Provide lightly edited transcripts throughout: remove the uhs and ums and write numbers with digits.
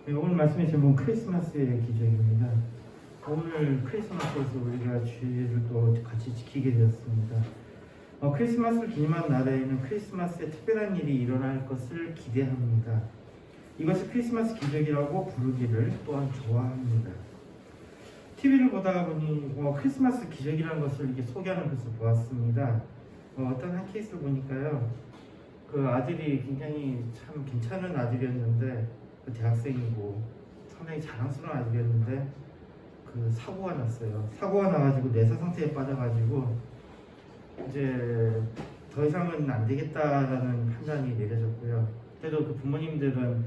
네, 오늘 말씀의 제목은 크리스마스의 기적입니다. 오늘 크리스마스에서 우리가 주일을 또 같이 지키게 되었습니다. 크리스마스를 기념한 날에는 크리스마스에 특별한 일이 일어날 것을 기대합니다. 이것을 크리스마스 기적이라고 부르기를 또한 좋아합니다. TV를 보다가 보니 크리스마스 기적이라는 것을 이렇게 소개하는 것을 보았습니다. 어떤 한 케이스를 보니까요, 그 아들이 굉장히 참 괜찮은 아들이었는데, 그 대학생이고 상당히 자랑스러운 아들이었는데 그 사고가 났어요. 사고가 나가지고 뇌사 상태에 빠져가지고 이제 더 이상은 안 되겠다라는 판단이 내려졌고요. 그래도 그 부모님들은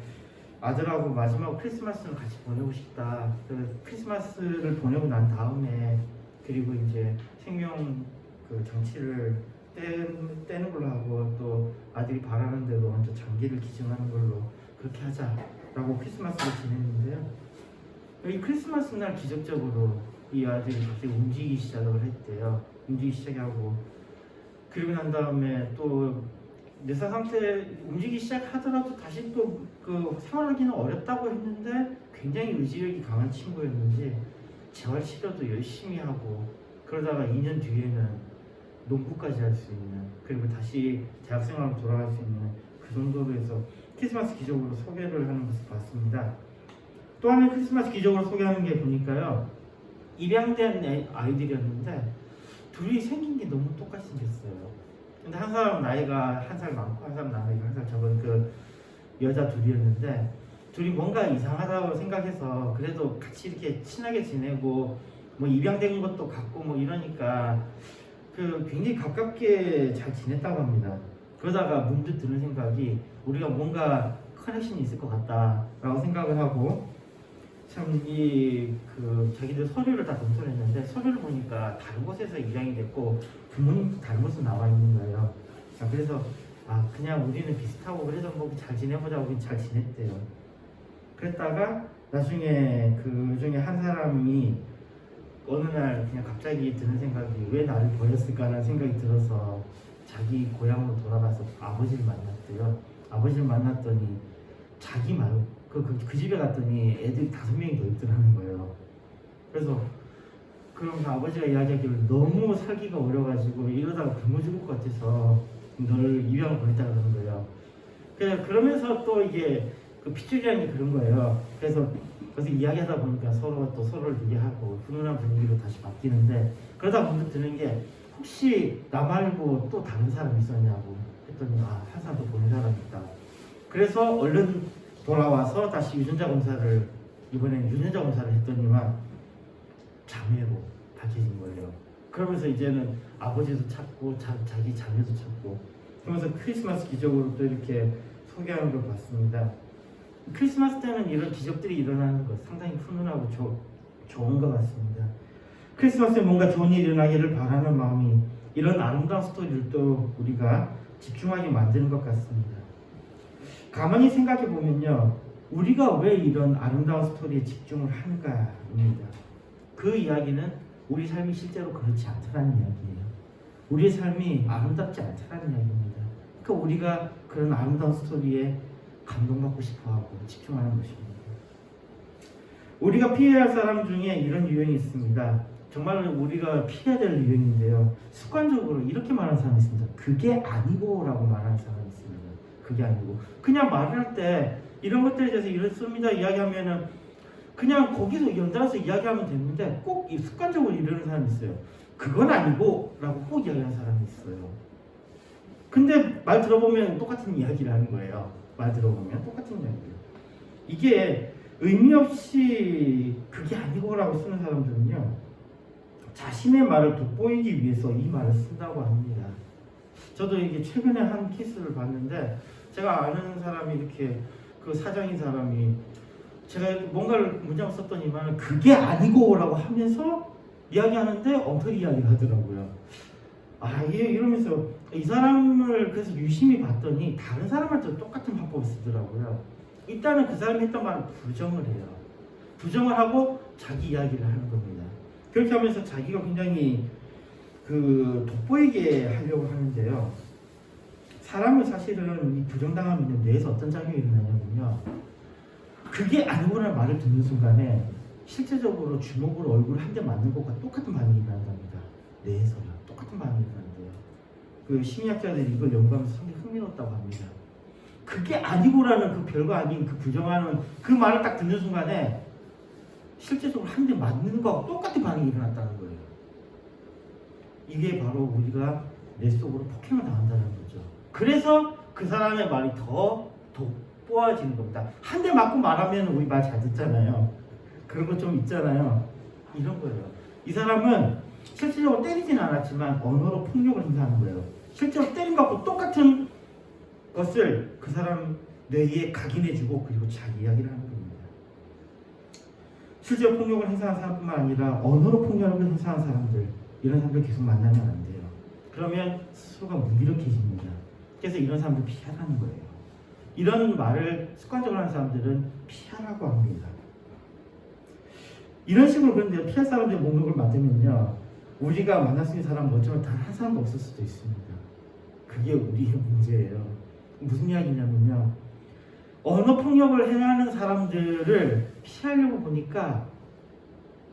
아들하고 마지막 크리스마스를 같이 보내고 싶다. 그 크리스마스를 보내고 난 다음에 그리고 이제 생명 그 장치를 떼는 걸로 하고 또 아들이 바라는 대로 먼저 장기를 기증하는 걸로 그렇게 하자라고 크리스마스를 지냈는데요. 이 크리스마스 날 기적적으로 이 아들이 갑자기 움직이기 시작을 했대요. 움직이기 시작하고 그리고 난 다음에 또 뇌사 상태 움직이기 시작하더라도 다시 또 그 생활하기는 어렵다고 했는데 굉장히 의지력이 강한 친구였는지 재활치료도 열심히 하고 그러다가 2년 뒤에는 농구까지 할 수 있는 그리고 다시 대학생활로 돌아갈 수 있는 그 정도로 해서 크리스마스 기적으로 소개를 하는 것을 봤습니다. 또 하나의 크리스마스 기적으로 소개하는 게 보니까요, 입양된 아이들이었는데 둘이 생긴 게 너무 똑같이 생겼어요. 근데 한 사람 나이가 한 살 많고 한 사람 나이가 한 살 적은 그 여자 둘이었는데 둘이 뭔가 이상하다고 생각해서 그래도 같이 이렇게 친하게 지내고 뭐 입양된 것도 같고 뭐 이러니까 그 굉장히 가깝게 잘 지냈다고 합니다. 그러다가 문득 드는 생각이 우리가 뭔가 커넥션이 있을 것 같다라고 생각을 하고 참 자기들 서류를 다 검토를 했는데 서류를 보니까 다른 곳에서 입양이 됐고 부모님도 다른 곳에 나와 있는 거예요. 그래서 그냥 우리는 비슷하고 그래서 뭐 잘 지내보자고 잘 지냈대요. 그랬다가 나중에 그 중에 한 사람이 어느 날 그냥 갑자기 드는 생각이 왜 나를 버렸을까라는 생각이 들어서 자기 고향으로 돌아가서 아버지를 만났대요. 아버지를 만났더니 자기 말고 그 집에 갔더니 애들이 5명이 더 있더라는 거예요. 그래서 그러면서 아버지가 이야기하기를 너무 살기가 어려가지고 이러다가 굶어 죽을 것 같아서 너를 입양을 보냈다 그러는 거예요. 그러면서 또 이게 그 피줄이라는 게 그런 거예요. 그래서 이야기하다 보니까 서로가 또 서로를 이해하고 훈훈한 분위기로 다시 바뀌는데 그러다 문득 드는 게 혹시 나 말고 또 다른 사람 있었냐고 했더니 한 사람 더 보낸 사람이 있다. 그래서 얼른 돌아와서 다시 유전자 검사를 이번에는 유전자 검사를 했더니만 자매로 밝혀진 거예요. 그러면서 이제는 아버지도 찾고 자기 자매도 찾고 그러면서 크리스마스 기적으로 또 이렇게 소개하는 걸 봤습니다. 크리스마스 때는 이런 기적들이 일어나는 것 상당히 훈훈하고 좋은 것 같습니다. 크리스마스에 뭔가 좋은 일이 일어나기를 바라는 마음이 이런 아름다운 스토리를 또 우리가 집중하게 만드는 것 같습니다. 가만히 생각해 보면요, 우리가 왜 이런 아름다운 스토리에 집중을 하는가입니다. 그 이야기는 우리 삶이 실제로 그렇지 않다는 이야기예요. 우리의 삶이 아름답지 않다는 이야기입니다. 그러니까 우리가 그런 아름다운 스토리에 감동받고 싶어하고 집중하는 것입니다. 우리가 피해야 할 사람 중에 이런 유형이 있습니다. 정말 우리가 피해야 될 유형인데요. 습관적으로 이렇게 말하는 사람이 있습니다. 그게 아니고 라고 말하는 사람이 있습니다. 그게 아니고 그냥 말을 할 때 이런 것들에 대해서 이렇습니다 이야기하면은 그냥 거기서 연달아서 이야기하면 되는데 꼭 습관적으로 이러는 사람이 있어요. 그건 아니고 라고 꼭 이야기하는 사람이 있어요. 근데 말 들어보면 똑같은 이야기를 하는 거예요. 말 들어보면 똑같은 이야기예요. 이게 의미 없이 그게 아니고라고 쓰는 사람들은요, 자신의 말을 돋보이기 위해서 이 말을 쓴다고 합니다. 저도 이게 최근에 한 케이스를 봤는데 제가 아는 사람이 이렇게 그 사장인 사람이 제가 뭔가를 문장을 썼더니만 그게 아니고라고 하면서 이야기하는데 엉터리 이야기를 하더라고요. 이러면서 이 사람을 그래서 유심히 봤더니 다른 사람한테도 똑같은 화법을 쓰더라고요. 일단은 그 사람이 했던 말을 부정을 해요. 부정을 하고 자기 이야기를 하는 겁니다. 그렇게 하면서 자기가 굉장히 돋보이게 하려고 하는데요. 사람은 사실은 이 부정당하면 뇌에서 어떤 작용이 일어나냐면요, 그게 아니고라는 말을 듣는 순간에 실제적으로 주먹으로 얼굴 한 대 맞는 것과 똑같은 반응이 일어난답니다. 뇌에서요. 똑같은 반응이 일어난대요. 그 심리학자들이 이걸 연구하면서 상당히 흥미롭다고 합니다. 그게 아니고라는 그 별거 아닌 그 부정하는 그 말을 딱 듣는 순간에 실제적으로 한 대 맞는 거하고 똑같은 반응이 일어났다는 거예요. 이게 바로 우리가 뇌 속으로 폭행을 당한다는 거죠. 그래서 그 사람의 말이 더 돋보아지는 겁니다. 한 대 맞고 말하면 우리 말 잘 듣잖아요. 그런 거 좀 있잖아요. 이런 거예요. 이 사람은 실질적으로 때리진 않았지만 언어로 폭력을 행사하는 거예요. 실제로 때린 것하고 똑같은 것을 그 사람 뇌에 각인해주고 그리고 자기 이야기를 하는 겁니다. 실제로 폭력을 행사하는 사람뿐만 아니라 언어로 폭력을 행사하는 사람들, 이런 사람들 계속 만나면 안 돼요. 그러면 스스로가 무기력해집니다. 그래서 이런 사람들 피하라는 거예요. 이런 말을 습관적으로 하는 사람들은 피하라고 합니다. 이런 식으로 그런데 피할 사람들의 목록을 만들면요, 우리가 만날 수 있는 사람은 어쩌면 단 한 사람도 없을 수도 있습니다. 그게 우리의 문제예요. 무슨 이야기냐면요, 언어 폭력을 행하는 사람들을 피하려고 보니까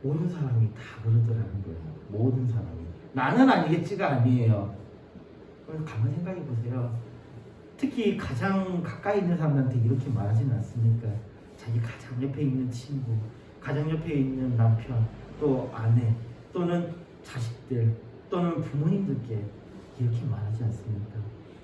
모든 사람이 다 그러더라는 거예요. 모든 사람이. 나는 아니겠지가 아니에요. 가만히 생각해 보세요. 특히 가장 가까이 있는 사람한테 이렇게 말하지는 않습니까? 자기 가장 옆에 있는 친구, 가장 옆에 있는 남편, 또 아내, 또는 자식들, 또는 부모님들께 이렇게 말하지 않습니까?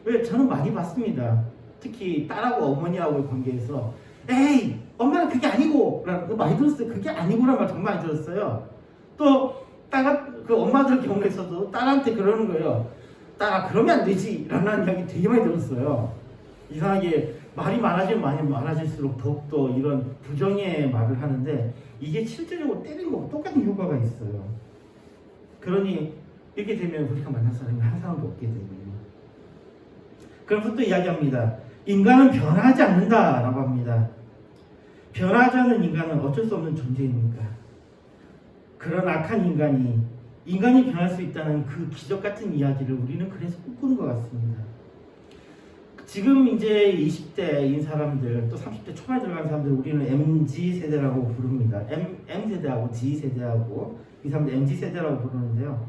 왜? 저는 많이 봤습니다. 특히 딸하고 어머니하고의 관계에서 에이! 엄마는 그게 아니고! 라는 거 많이 들었어요. 그게 아니고라는 말 정말 많이 들었어요. 또 그 엄마들 경우에서도 딸한테 그러는 거예요. 딸아, 그러면 안 되지! 라는 이야기 되게 많이 들었어요. 이상하게 말이 많아지면 많이 많아질수록 더욱더 이런 부정의 말을 하는데 이게 실제적으로 때리는 거하고 똑같은 효과가 있어요. 그러니 이렇게 되면 우리가 만날 사람이 한 사람도 없게 되네요. 그러면서 또 이야기합니다. 인간은 변하지 않는다라고 합니다. 변하지 않는 인간은 어쩔 수 없는 존재입니까? 그런 악한 인간이 변할 수 있다는 그 기적 같은 이야기를 우리는 그래서 꿈꾸는 것 같습니다. 지금 이제 20대인 사람들, 또 30대 초반에 들어간 사람들 우리는 MZ 세대라고 부릅니다. M 세대하고 G 세대하고 이 사람들 MZ 세대라고 부르는데요.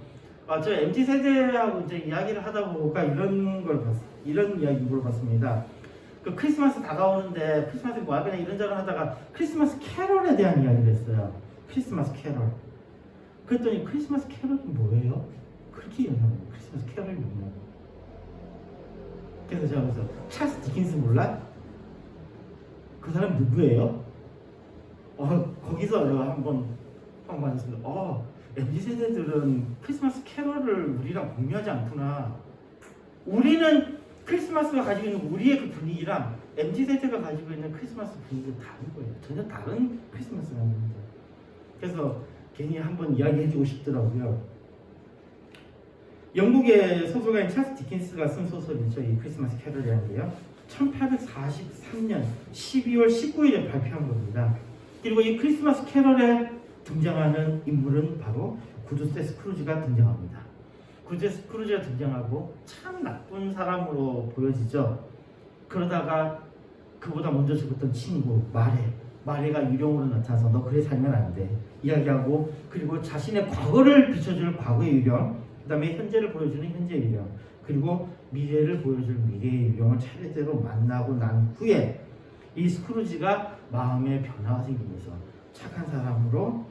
저 MZ 세대하고 이제 이야기를 하다 보니까 이런 이야기 물어봤습니다. 그 크리스마스 다가오는데 크리스마스에 뭐 하겠냐 이런저런 하다가 크리스마스 캐럴에 대한 이야기를 했어요. 크리스마스 캐럴. 그랬더니 크리스마스 캐럴이 뭐예요? 그렇게 얘기하는 거예요. 크리스마스 캐럴이 뭐냐고. 그래서 제가 그래서 찰스 디킨스 몰라? 그 사람 누구예요? 거기서 제가 한번 봤습니다. MZ 세대들은 크리스마스 캐럴을 우리랑 공유하지 않구나. 우리는 크리스마스가 가지고 있는 우리의 그 분위기랑 MZ 세대가 가지고 있는 크리스마스 분위기가 다른 거예요. 전혀 다른 크리스마스라는 겁니다. 그래서 괜히 한번 이야기해주고 싶더라고요. 영국의 소설가인 찰스 디킨스가 쓴 소설이죠. 이 크리스마스 캐럴이라는 게요. 1843년 12월 19일에 발표한 겁니다. 그리고 이 크리스마스 캐럴에 등장하는 인물은 바로 구두쇠 스크루지가 등장합니다. 구두쇠 스크루지가 등장하고 참 나쁜 사람으로 보여지죠. 그러다가 그보다 먼저 죽었던 친구 마레가 유령으로 나타나서 너 그래 살면 안 돼 이야기하고, 그리고 자신의 과거를 비춰주는 과거의 유령, 그 다음에 현재를 보여주는 현재의 유령, 그리고 미래를 보여줄 미래의 유령을 차례대로 만나고 난 후에 이 스크루지가 마음의 변화가 생기면서 착한 사람으로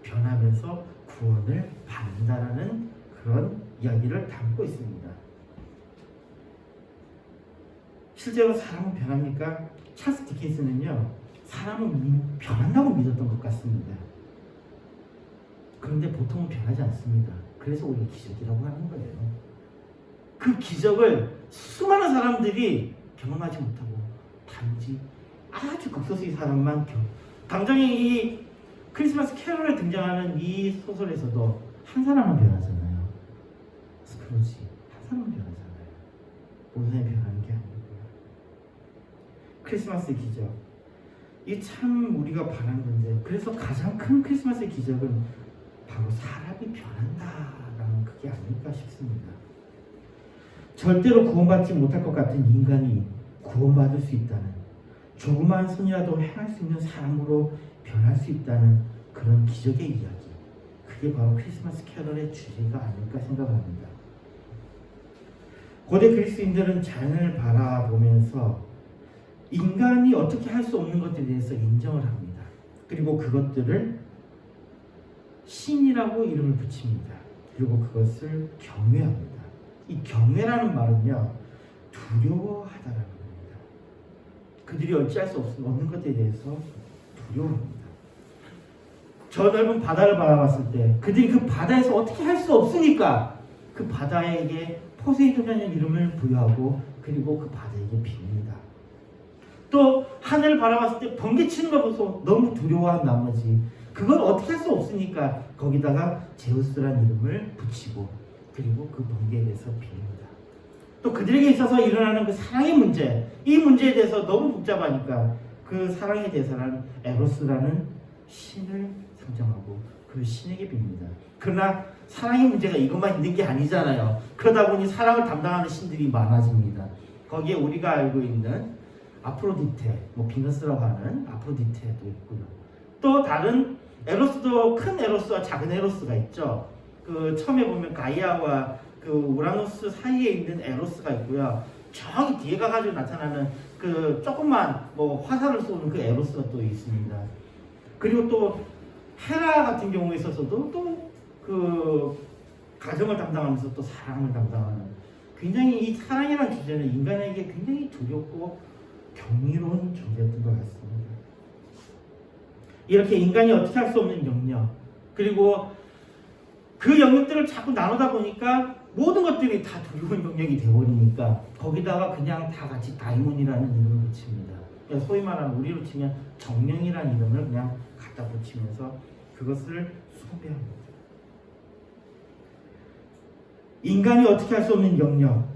변하면서 구원을 받는다라는 그런 이야기를 담고 있습니다. 실제로 사람은 변합니까? 찰스 디킨스는요, 사람은 변한다고 믿었던 것 같습니다. 그런데 보통은 변하지 않습니다. 그래서 우리가 기적이라고 하는 거예요. 그 기적을 수많은 사람들이 경험하지 못하고 단지 아주 극소수의 사람만 당장에 이 크리스마스 캐럴에 등장하는 이 소설에서도 한 사람은 변하잖아요. 스크루지 한 사람은 변하잖아요. 모든 사람이 변하는 게 아니고요. 크리스마스의 기적, 이 참 우리가 바라는 건데, 그래서 가장 큰 크리스마스의 기적은 바로 사람이 변한다라는 그게 아닐까 싶습니다. 절대로 구원받지 못할 것 같은 인간이 구원받을 수 있다는, 조그마한 선이라도 행할 수 있는 사람으로 변할 수 있다는 그런 기적의 이야기. 그게 바로 크리스마스 캐럴의 주제가 아닐까 생각합니다. 고대 그리스인들은 자연을 바라보면서 인간이 어떻게 할 수 없는 것들에 대해서 인정을 합니다. 그리고 그것들을 신이라고 이름을 붙입니다. 그리고 그것을 경외합니다. 이 경외라는 말은요, 두려워하다라는 겁니다. 그들이 어찌할 수 없는 것에 대해서 두려워합니다. 저 넓은 바다를 바라봤을 때 그들이 그 바다에서 어떻게 할 수 없으니까 그 바다에게 포세이돈이라는 이름을 부여하고 그리고 그 바다에게 빕니다. 또 하늘을 바라봤을 때 번개치는 걸 보고 너무 두려워한 나머지 그걸 어떻게 할 수 없으니까 거기다가 제우스라는 이름을 붙이고 그리고 그 번개에 대해서 빕니다. 또 그들에게 있어서 일어나는 그 사랑의 문제, 이 문제에 대해서 너무 복잡하니까 그 사랑에 대해서는 에로스라는 신을 상정하고 그 신에게 빕니다. 그러나 사랑의 문제가 이것만 있는 게 아니잖아요. 그러다 보니 사랑을 담당하는 신들이 많아집니다. 거기에 우리가 알고 있는 아프로디테, 비너스라고 하는 아프로디테도 있고요. 또 다른 에로스도 큰 에로스와 작은 에로스가 있죠. 그 처음에 보면 가이아와 그 우라노스 사이에 있는 에로스가 있고요. 저기 뒤에 가가지고 나타나는 그 조그만 화살을 쏘는 그 에로스가 또 있습니다. 그리고 또 헤라 같은 경우에 있어서도 또 그 가정을 담당하면서 또 사랑을 담당하는 굉장히 이 사랑이라는 주제는 인간에게 굉장히 두렵고 경이로운 존재였던 것 같습니다. 이렇게 인간이 어떻게 할 수 없는 영역 그리고 그 영역들을 자꾸 나누다 보니까 모든 것들이 다 두려운 영역이 되어버리니까 거기다가 그냥 다 같이 다이몬이라는 이름을 붙입니다. 그러니까 소위 말하는 우리로 치면 정령이라는 이름을 그냥 갖다 붙이면서 그것을 숭배합니다. 인간이 어떻게 할 수 없는 영역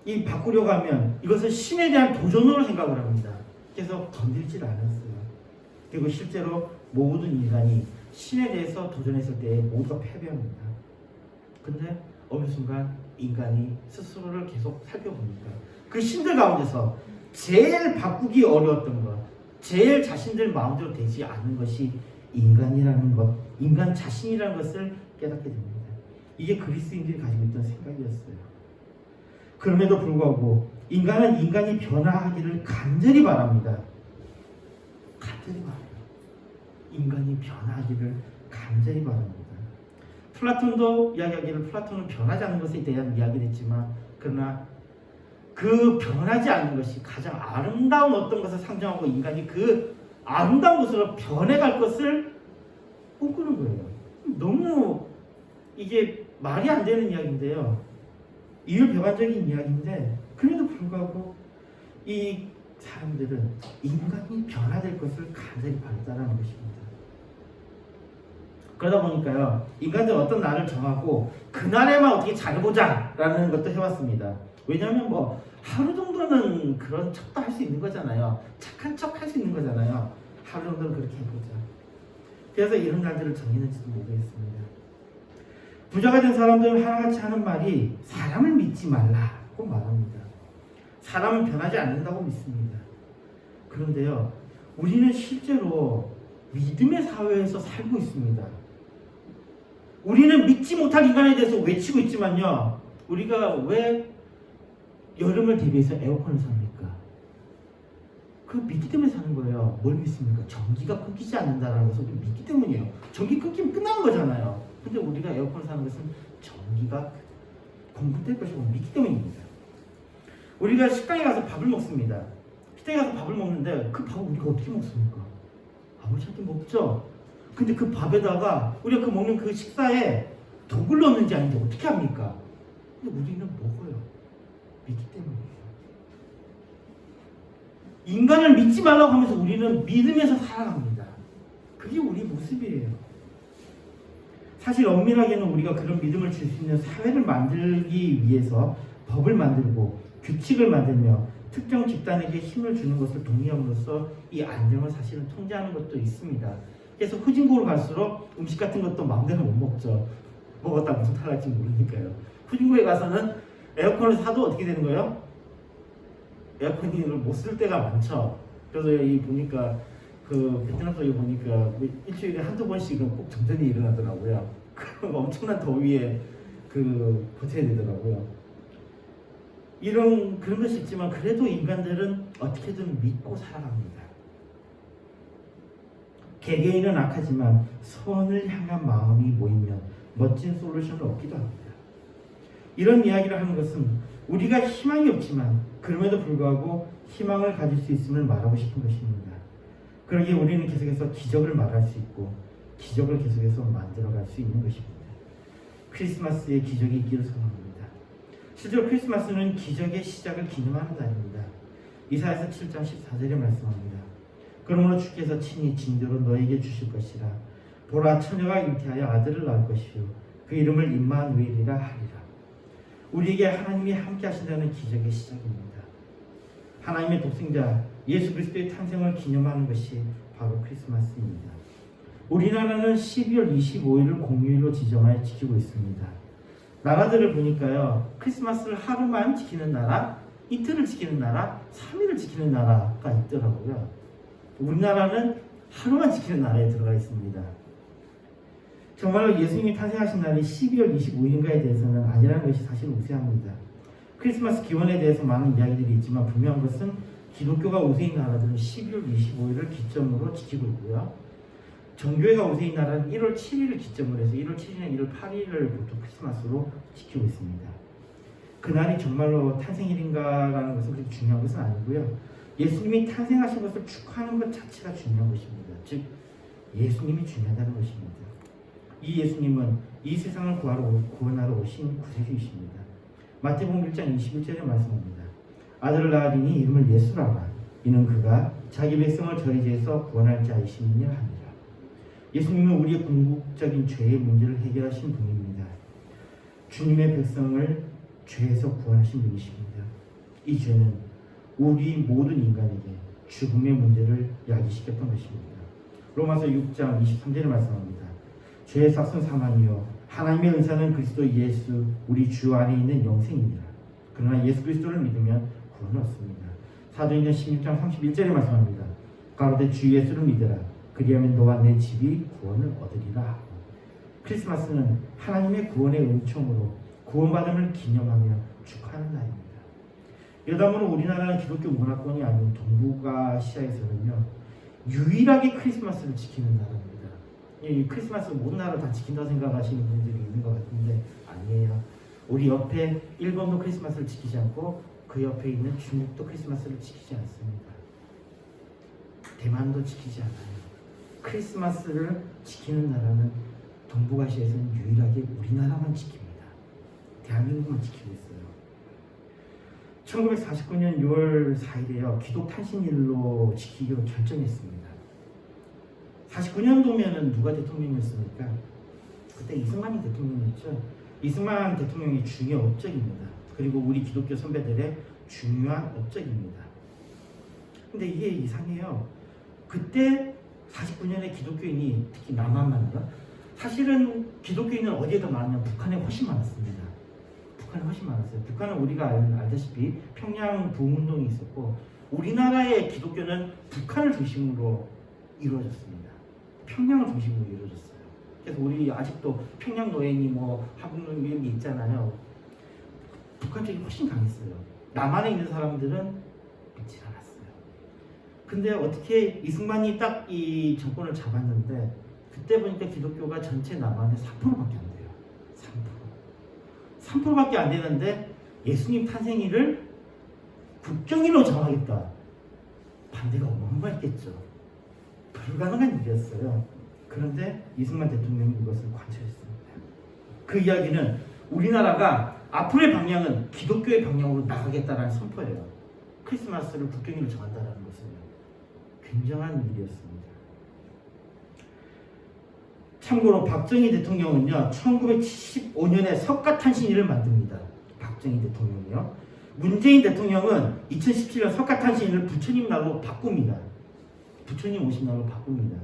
이 바꾸려고 하면 이것을 신에 대한 도전으로 생각을 합니다. 그래서 건들질 않았어요. 그리고 실제로 모든 인간이 신에 대해서 도전했을 때 모두가 패배합니다. 근데 어느 순간 인간이 스스로를 계속 살펴보니까 그 신들 가운데서 제일 바꾸기 어려웠던 것, 제일 자신들 마음대로 되지 않는 것이 인간이라는 것, 인간 자신이라는 것을 깨닫게 됩니다. 이게 그리스인들이 가지고 있던 생각이었어요. 그럼에도 불구하고 인간은 인간이 변화하기를 간절히 바랍니다. 간절히 바라요. 인간이 변화하기를 간절히 바랍니다. 플라톤도 이야기하기를 플라톤은 변하지 않는 것에 대한 이야기를 했지만 그러나 그 변하지 않는 것이 가장 아름다운 어떤 것을 상징하고 인간이 그 아름다운 것으로 변해갈 것을 꿈꾸는 거예요. 너무 이게 말이 안 되는 이야기인데요. 이율배반적인 이야기인데 그래도 불구하고 이 사람들은 인간이 변화될 것을 간절히 바란다는 것입니다. 그러다 보니까요, 인간들은 어떤 날을 정하고 그날에만 어떻게 잘해보자 라는 것도 해왔습니다. 왜냐하면 하루 정도는 그런 척도 할 수 있는 거잖아요. 착한 척 할 수 있는 거잖아요. 하루 정도는 그렇게 해보자. 그래서 이런 날들을 정했는지도 모르겠습니다. 부자가 된 사람들은 하나같이 하는 말이 사람을 믿지 말라고 말합니다. 사람은 변하지 않는다고 믿습니다. 그런데요, 우리는 실제로 믿음의 사회에서 살고 있습니다. 우리는 믿지 못할 인간에 대해서 외치고 있지만요, 우리가 왜 여름을 대비해서 에어컨을 삽니까? 그 믿기 때문에 사는 거예요. 뭘 믿습니까? 전기가 끊기지 않는다는 것을 믿기 때문이에요. 전기 끊기면 끝나는 거잖아요. 근데 우리가 에어컨을 사는 것은 전기가 공급될 것이고 믿기 때문입니다. 우리가 식당에 가서 밥을 먹습니다. 식당에 가서 밥을 먹는데 그 밥을 우리가 어떻게 먹습니까? 아무렇지 먹죠. 근데 그 밥에다가 우리가 그 먹는 그 식사에 독을 넣는지 아닌지 어떻게 합니까? 근데 우리는 먹어요. 믿기 때문이에요. 인간을 믿지 말라고 하면서 우리는 믿으면서 살아갑니다. 그게 우리 모습이에요. 사실 엄밀하게는 우리가 그런 믿음을 줄 수 있는 사회를 만들기 위해서 법을 만들고 규칙을 만들며 특정 집단에게 힘을 주는 것을 동의함으로써 이 안정을 사실은 통제하는 것도 있습니다. 그래서 후진국으로 갈수록 음식 같은 것도 마음대로 못 먹죠. 먹었다 무슨 탈날지 모르니까요. 후진국에 가서는 에어컨을 사도 어떻게 되는 거예요? 에어컨을 못 쓸 때가 많죠. 그래서 이 보니까 그 베트남 쪽에 보니까 뭐 일주일에 한두 번씩은 꼭 정전이 일어나더라고요. 그 엄청난 더위에 그 버텨야 되더라고요. 이런 그런 것이 있지만 그래도 인간들은 어떻게든 믿고 살아갑니다. 개개인은 악하지만 선을 향한 마음이 모이면 멋진 솔루션을 얻기도 합니다. 이런 이야기를 하는 것은 우리가 희망이 없지만 그럼에도 불구하고 희망을 가질 수 있음을 말하고 싶은 것입니다. 그러기에 우리는 계속해서 기적을 말할 수 있고 기적을 계속해서 만들어갈 수 있는 것입니다. 크리스마스의 기적이 있기를 소망합니다. 실제로 크리스마스는 기적의 시작을 기념하는 날입니다. 이사야서 7장 14절에 말씀합니다. 그러므로 주께서 친히 징조로 너에게 주실 것이라. 보라, 처녀가 잉태하여 아들을 낳을 것이요 그 이름을 임마누엘이라 하리라. 우리에게 하나님이 함께 하신다는 기적의 시작입니다. 하나님의 독생자 예수 그리스도의 탄생을 기념하는 것이 바로 크리스마스입니다. 우리나라는 12월 25일을 공휴일로 지정하여 지키고 있습니다. 나라들을 보니까요, 크리스마스를 하루만 지키는 나라, 이틀을 지키는 나라, 3일을 지키는 나라가 있더라고요. 우리나라는 하루만 지키는 나라에 들어가 있습니다. 정말로 예수님이 탄생하신 날이 12월 25일인가에 대해서는 아니라는 것이 사실 우세합니다. 크리스마스 기원에 대해서 많은 이야기들이 있지만 분명한 것은 기독교가 우세인 나라들은 12월 25일을 기점으로 지키고 있고요. 정교회가 우세인 나라는 1월 7일을 기점으로 해서 1월 7일이나 1월 8일을 보통 크리스마스로 지키고 있습니다. 그날이 정말로 탄생일인가라는 것은 그렇게 중요한 것은 아니고요. 예수님이 탄생하신 것을 축하하는 것 자체가 중요한 것입니다. 즉 예수님이 중요하다는 것입니다. 이 예수님은 이 세상을 구원하러 오신 구세주이십니다. 마태복음 1장 21절에 말씀합니다. 아들을 낳으리니 이름을 예수라 하라. 이는 그가 자기 백성을 저희죄에서 구원할 자이심이니라 하니라. 예수님은 우리의 궁극적인 죄의 문제를 해결하신 분입니다. 주님의 백성을 죄에서 구원하신 분이십니다. 이 죄는 우리 모든 인간에게 죽음의 문제를 야기시켰던 것입니다. 로마서 6장 23절에 말씀합니다. 죄의 삭은 사망이요 하나님의 은사는 그리스도 예수 우리 주 안에 있는 영생이니라. 그러나 예수 그리스도를 믿으면 구원을 얻습니다. 사도행전 16장 31절에 말씀합니다. 가로되 주 예수를 믿으라. 그리하면 너와 내 집이 구원을 얻으리라. 크리스마스는 하나님의 구원의 은총으로 구원받음을 기념하며 축하하는 날입니다. 여담으로 우리나라는 기독교 문화권이 아닌 동북아시아에서는요, 유일하게 크리스마스를 지키는 나라입니다. 이 크리스마스 모든 나라 다 지킨다고 생각하시는 분들이 있는 것 같은데 아니에요. 우리 옆에 일본도 크리스마스를 지키지 않고 그 옆에 있는 중국도 크리스마스를 지키지 않습니다. 대만도 지키지 않아요. 크리스마스를 지키는 나라는 동북아시아에서는 유일하게 우리나라만 지킵니다. 대한민국만 지키고 있어요. 1949년 6월 4일에요. 기독 탄신일로 지키기로 결정했습니다. 49년도면은 누가 대통령이었습니까? 그때 이승만이 대통령이었죠. 이승만 대통령이 중요 업적입니다. 그리고 우리 기독교 선배들의 중요한 업적입니다. 근데 이게 이상해요. 그때 49년에 기독교인이 특히 남한만요. 사실은 기독교인은 어디에 더 많았냐? 북한에 훨씬 많았습니다. 북한에 훨씬 많았어요. 북한은 우리가 알다시피 평양 부흥운동이 있었고 우리나라의 기독교는 북한을 중심으로 이루어졌습니다. 평양을 중심으로 이루어졌어요. 그래서 우리 아직도 평양 노예니 뭐 한국 노예니 있잖아요. 북한 쪽이 훨씬 강했어요. 남한에 있는 사람들은 믿지 않았어요. 근데 어떻게 이승만이 딱 이 정권을 잡았는데 그때 보니까 기독교가 전체 남한의 4%밖에 안 돼요. 3%. 3%밖에 안 되는데 예수님 탄생일을 국경일로 정하겠다. 반대가 어마어마했겠죠. 불가능한 일이었어요. 그런데 이승만 대통령이 이것을 관철했습니다. 그 이야기는 우리나라가 앞으로의 방향은 기독교의 방향으로 나가겠다는 선포예요. 크리스마스를 국경일로 정한다는 것은 굉장한 일이었습니다. 참고로 박정희 대통령은요 1975년에 석가탄신일을 만듭니다. 박정희 대통령이요. 문재인 대통령은 2017년 석가탄신일을 부처님 날로 바꿉니다. 부처님 오신 날로 바꿉니다.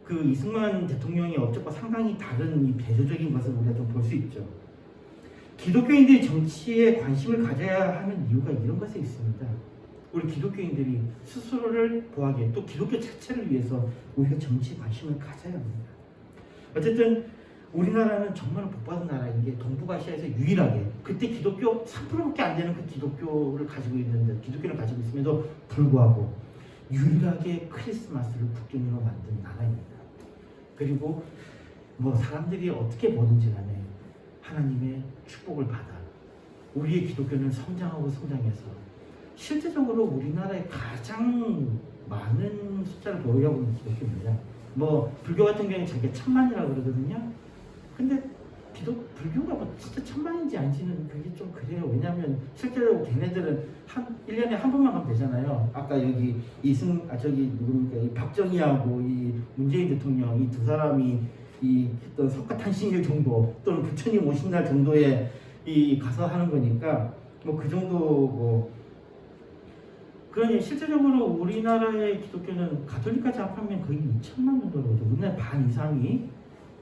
그 이승만 대통령의 업적과 상당히 다른 이 대조적인 것을 우리가 좀 볼 수 있죠. 기독교인들이 정치에 관심을 가져야 하는 이유가 이런 것에 있습니다. 우리 기독교인들이 스스로를 보호하기에 또 기독교 자체를 위해서 우리가 정치에 관심을 가져야 합니다. 어쨌든 우리나라는 정말 복받은 나라인 게 동북아시아에서 유일하게 그때 기독교 3%밖에 안 되는 그 기독교를 가지고 있는데 기독교를 가지고 있음에도 불구하고 유일하게 크리스마스를 국경으로 만든 나라입니다. 그리고 뭐 사람들이 어떻게 보든지 간에 하나님의 축복을 받아 우리의 기독교는 성장하고 성장해서 실제적으로 우리나라의 가장 많은 숫자를 보유하고 있는 기독교입니다. 뭐 불교 같은 경우는 자기가 천만이라고 그러거든요. 근데 불교가 뭐 진짜 천만인지 아닌지는 그게 좀 그래요. 왜냐하면 실제로 걔네들은 1년에 한 번만 가면 되잖아요. 아까 여기 누굽니까? 이 박정희하고 이 문재인 대통령 이 두 사람이 이 어떤 석가탄신일 정도 또는 부처님 오신 날 정도에 이 가서 하는 거니까 뭐 그 정도 그러니 실제적으로 우리나라의 기독교는 가톨릭까지 합하면 거의 2천만 정도로 오죠. 우리나라 반 이상이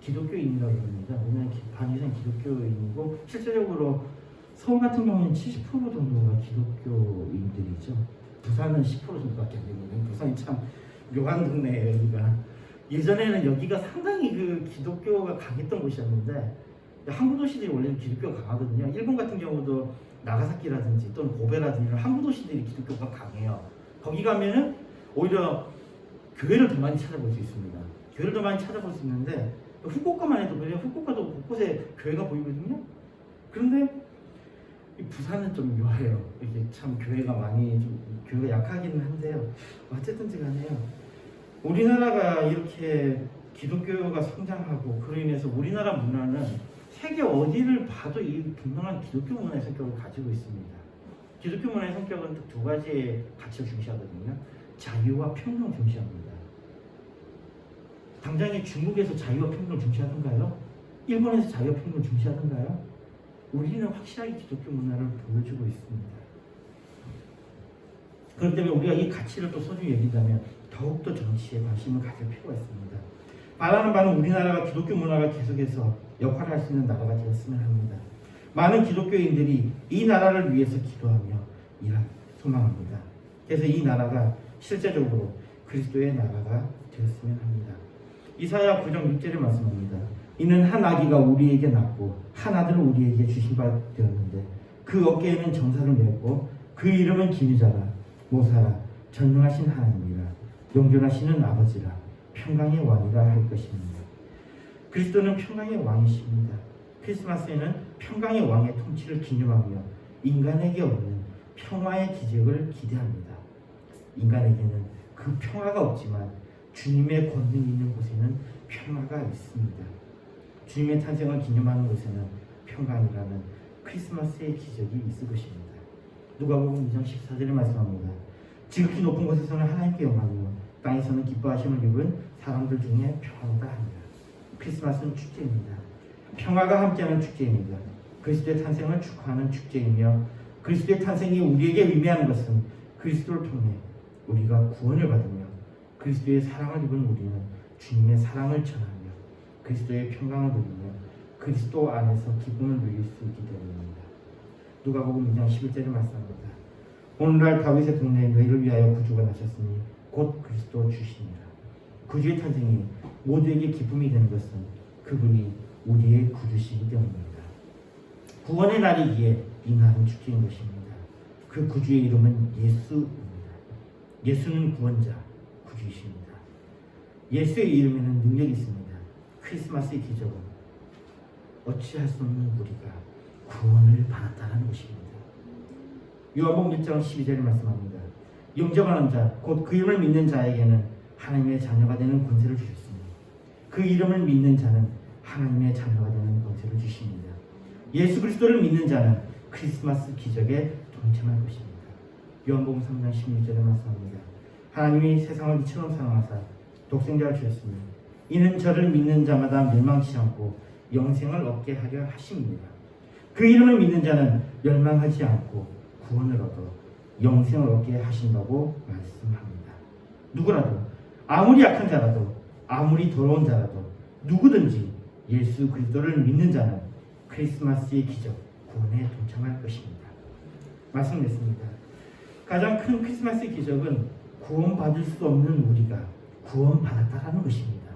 기독교인이라고 합니다. 우리나라 반 이상 기독교인이고 실제적으로 서울 같은 경우는 70% 정도가 기독교인들이죠. 부산은 10% 정도밖에 안 되거든요. 부산이 참 묘한 동네예요. 여기가 예전에는 여기가 상당히 그 기독교가 강했던 곳이었는데 항구 도시들이 원래 기독교가 강하거든요. 일본 같은 경우도 나가사키라든지 또는 고베라든지 이런 항구 도시들이 기독교가 강해요. 거기 가면은 오히려 교회를 더 많이 찾아볼 수 있습니다. 교회를 더 많이 찾아볼 수 있는데 후쿠오카만 해도 그래요. 후쿠오카도 곳곳에 교회가 보이거든요. 그런데 부산은 좀 묘해요. 이게 참 교회가 많이 좀 교회가 약하기는 한데요. 어쨌든지 간에요. 우리나라가 이렇게 기독교가 성장하고 그로 인해서 우리나라 문화는 세계 어디를 봐도 이 분명한 기독교 문화의 성격을 가지고 있습니다. 기독교 문화의 성격은 두 가지의 가치를 중시하거든요. 자유와 평등을 중시합니다. 당장에 중국에서 자유와 평등을 중시하던가요? 일본에서 자유와 평등을 중시하던가요? 우리는 확실하게 기독교 문화를 보여주고 있습니다. 그렇기 때문에 우리가 이 가치를 또 소중히 여긴다면 더욱더 정치에 관심을 가질 필요가 있습니다. 바라는 바는 우리나라가 기독교 문화가 계속해서 역할을 할 수 있는 나라가 되었으면 합니다. 많은 기독교인들이 이 나라를 위해서 기도하며 소망합니다. 그래서 이 나라가 실제적으로 그리스도의 나라가 되었으면 합니다. 이사야 9장 6절의 말씀입니다. 이는 한 아기가 우리에게 낳고 한 아들을 우리에게 주신 바 되었는데 그 어깨에는 정사를 메었고 그 이름은 기미자라 모사라 전능하신 하나님이라 영존하시는 아버지라 평강의 왕이라 할 것입니다. 그리스도는 평강의 왕이십니다. 크리스마스에는 평강의 왕의 통치를 기념하며 인간에게 없는 평화의 기적을 기대합니다. 인간에게는 그 평화가 없지만 주님의 권능이 있는 곳에는 평화가 있습니다. 주님의 탄생을 기념하는 곳에는 평강이라는 크리스마스의 기적이 있을 것입니다. 누가복음 2장 14절에 말씀합니다. 지극히 높은 곳에서는 하나님께 영광이요 땅에서는 기뻐하심을 입은 사람들 중에 평화가 합니다. 크리스마스는 축제입니다. 평화가 함께하는 축제입니다. 그리스도의 탄생을 축하하는 축제이며 그리스도의 탄생이 우리에게 의미하는 것은 그리스도를 통해 우리가 구원을 받으며 그리스도의 사랑을 입은 우리는 주님의 사랑을 전하며 그리스도의 평강을 누리며 그리스도 안에서 기쁨을 누릴 수 있기 때문입니다. 누가복음 2장 11절에 말씀합니다. 오늘날 다윗의 동네에 너희를 위하여 구주가 나셨으니 곧 그리스도 주시니라. 구주의 탄생이 모두에게 기쁨이 되는 것은 그분이 우리의 구주시기 때문입니다. 구원의 날이기에 이 날은 축제인 것입니다. 그 구주의 이름은 예수입니다. 예수는 구원자, 구주이십니다. 예수의 이름에는 능력이 있습니다. 크리스마스의 기적은 어찌할 수 없는 우리가 구원을 받았다는 것입니다. 요한복음 1장 12절에 말씀합니다. 영접하는 자, 곧 그 이름을 믿는 자에게는 하나님의 자녀가 되는 권세를 주셨으니 그 이름을 믿는 자는 하나님의 자녀가 되는 권세를 주십니다. 예수 그리스도를 믿는 자는 크리스마스 기적에 동참할 것입니다. 요한복음 3장 16절에 말씀합니다. 하나님이 세상을 이처럼 사랑하사 독생자를 주셨으니 이는 저를 믿는 자마다 멸망치 않고 영생을 얻게 하려 하심이니라. 그 이름을 믿는 자는 멸망하지 않고 구원을 얻어 영생을 얻게 하신다고 말씀합니다. 누구라도 아무리 약한 자라도 아무리 더러운 자라도 누구든지 예수 그리스도를 믿는 자는 크리스마스의 기적, 구원에 동참할 것입니다. 말씀드렸습니다. 가장 큰 크리스마스 기적은 구원받을 수 없는 우리가 구원받았다라는 것입니다.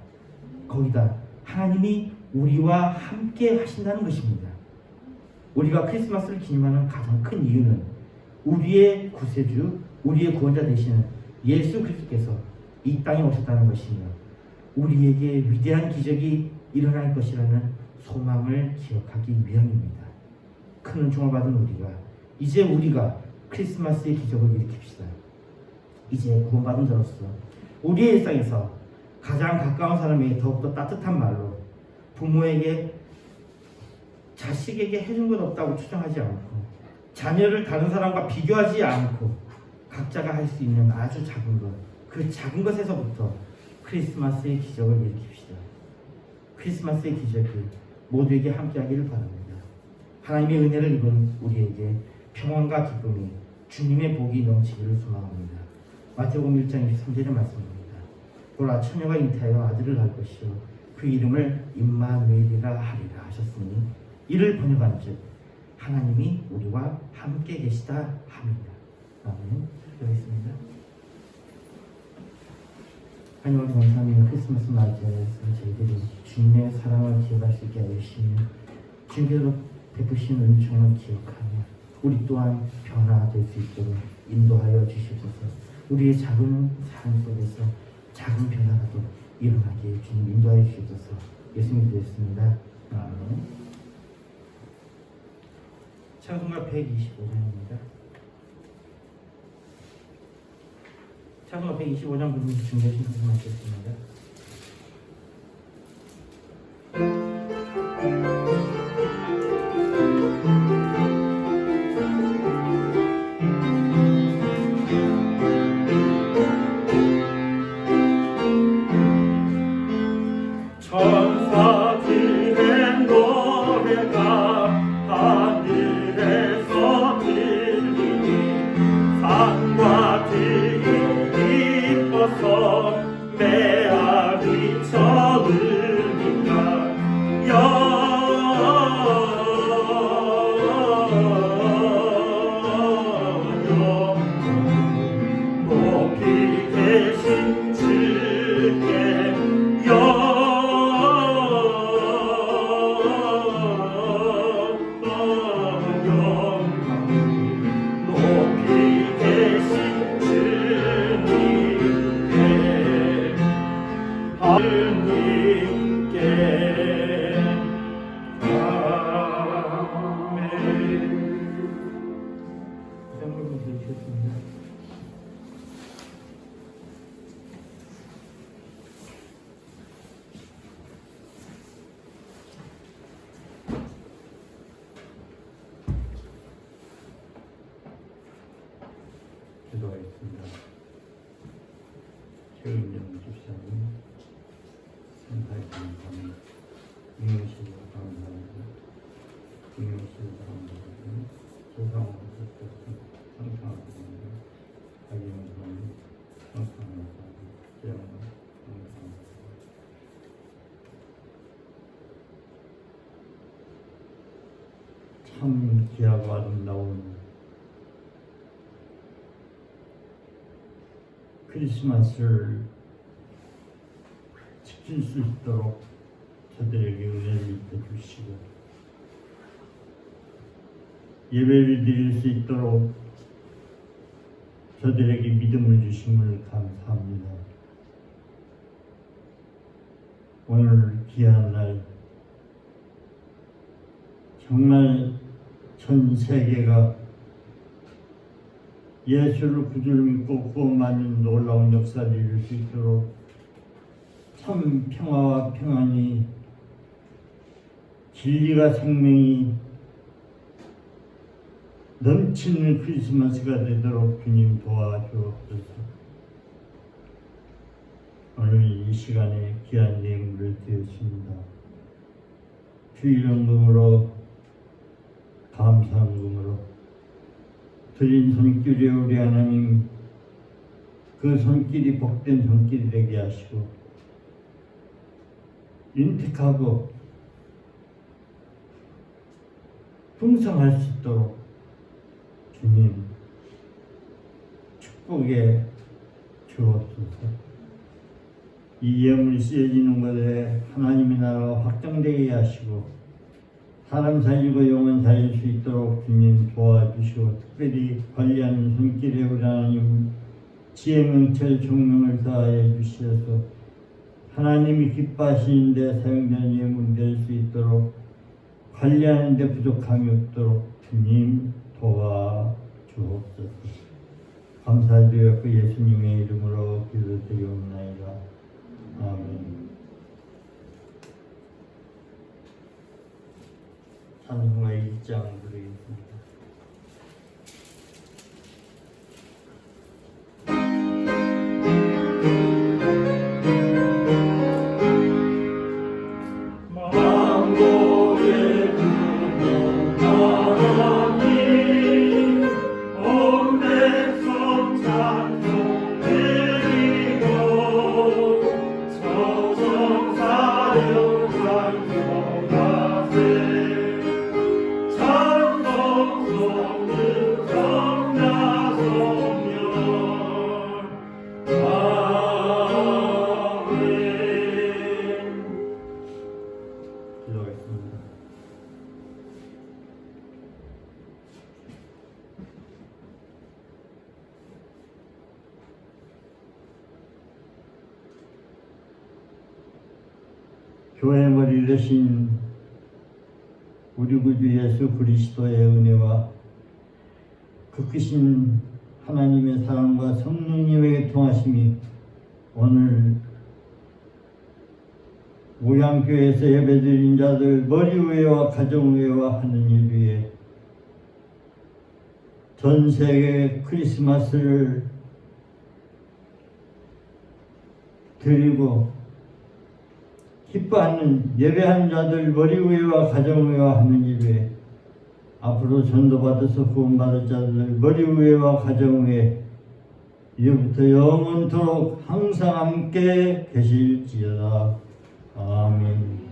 거기다 하나님이 우리와 함께 하신다는 것입니다. 우리가 크리스마스를 기념하는 가장 큰 이유는 우리의 구세주, 우리의 구원자 되시는 예수 그리스도께서 이 땅에 오셨다는 것이며 우리에게 위대한 기적이 일어날 것이라는 소망을 기억하기 위함입니다. 큰 은총을 받은 우리가 크리스마스의 기적을 일으킵시다. 이제 구원받은 자로서 우리의 일상에서 가장 가까운 사람에게 더욱더 따뜻한 말로 부모에게 자식에게 해준 것 없다고 추정하지 않고 자녀를 다른 사람과 비교하지 않고 각자가 할 수 있는 아주 작은 것, 그 작은 것에서부터 크리스마스의 기적을 일으킵시다. 크리스마스의 기적이 모두에게 함께하기를 바랍니다. 하나님의 은혜를 입은 우리에게 평안과 기쁨이 주님의 복이 넘치기를 소망합니다. 마태복음 1장 23절의 말씀입니다. 보라 처녀가 잉태하여 아들을 낳을 것이요 그 이름을 임마누엘이라 하리라 하셨으니 이를 번역한즉 하나님이 우리와 함께 계시다 합니다. 아멘. 기도하겠습니다. 하나님 감사합니다. 크리스마스 맞이해서 저희들이 주님의 사랑을 기억할 수 있게 해주시며 주님께서 베푸신 은총을 기억하며 우리 또한 변화될 수 있도록 인도하여 주시옵소서. 우리의 작은 삶 속에서 작은 변화라도 일어나게 주님 인도하여 주시옵소서. 예수님 기도했습니다. 아멘. 찬송가 125장입니다. 찬송가 125장 부분 준비하신 것을 마치겠습니다. 천사들의 노래가 하늘에서 들리니 산과 들이 기뻐서 메아리 쳐들니까 높이 계신 주께 기도하겠습니다. 최은정 집사님, 생사의 감사합니다. 이명식을 감사합니다. 이명식을 감사합니다. 조상을 상상합니다. 박영선을 상상합니다. 재영을 상상합니다. 참 귀하고 아름다운 크리스마스를 지킬 수 있도록 저들에게 은혜를 입혀주시고 예배를 드릴 수 있도록 저들에게 믿음을 주심을 감사합니다. 오늘 귀한 날 정말 전 세계가 예수를 구주를 믿고 구원받는 놀라운 역사를 이룰 수 있도록 참 평화와 평안이 진리가 생명이 넘치는 크리스마스가 되도록 주님 도와주옵소서. 오늘 이 시간에 귀한 예물을 드렸습니다. 주일연금으로 감사헌금으로 드린 손길에 우리 하나님 그 손길이 복된 손길이 되게 하시고 윤택하고 풍성할 수 있도록 주님 축복에 주옵소서. 이 예물이 쓰여지는 것에 하나님의 나라가 확장되게 하시고 사람 살리고 영혼 살릴 수 있도록 주님 도와주시고 특별히 관리하는 손길에 우리 하나님 지혜 명철 총명을 다하여 주시어서 하나님이 기뻐하시는 데 사용되는 예물이 될 수 있도록 관리하는 데 부족함이 없도록 주님 도와주옵소서. 감사드렸고 예수님의 이름으로 기도드리옵나이다. 아멘. 찬송가 1장 부르겠습니다. 만국의 구원 하나님 온 백성 찬송 드리고 저정사령 찬송하세 찬송송 정나서면 기도하겠습니다. 교회 머리 되신 우리 구주 예수 그리스도의 은혜와 그 크신 하나님의 사랑과 성령님의 통하심이 오늘 모양교회에서 예배드린 자들 머리의회와 가정의회와 하는 일 위에 전 세계 크리스마스를 드리고 기뻐하는 예배하는 자들 머리의회와 가정의회와 하는 일 위에 앞으로 전도받아서 구원받을 자들 머리의회와 가정의회 이제부터 영원토록 항상 함께 계실지어다. 아멘.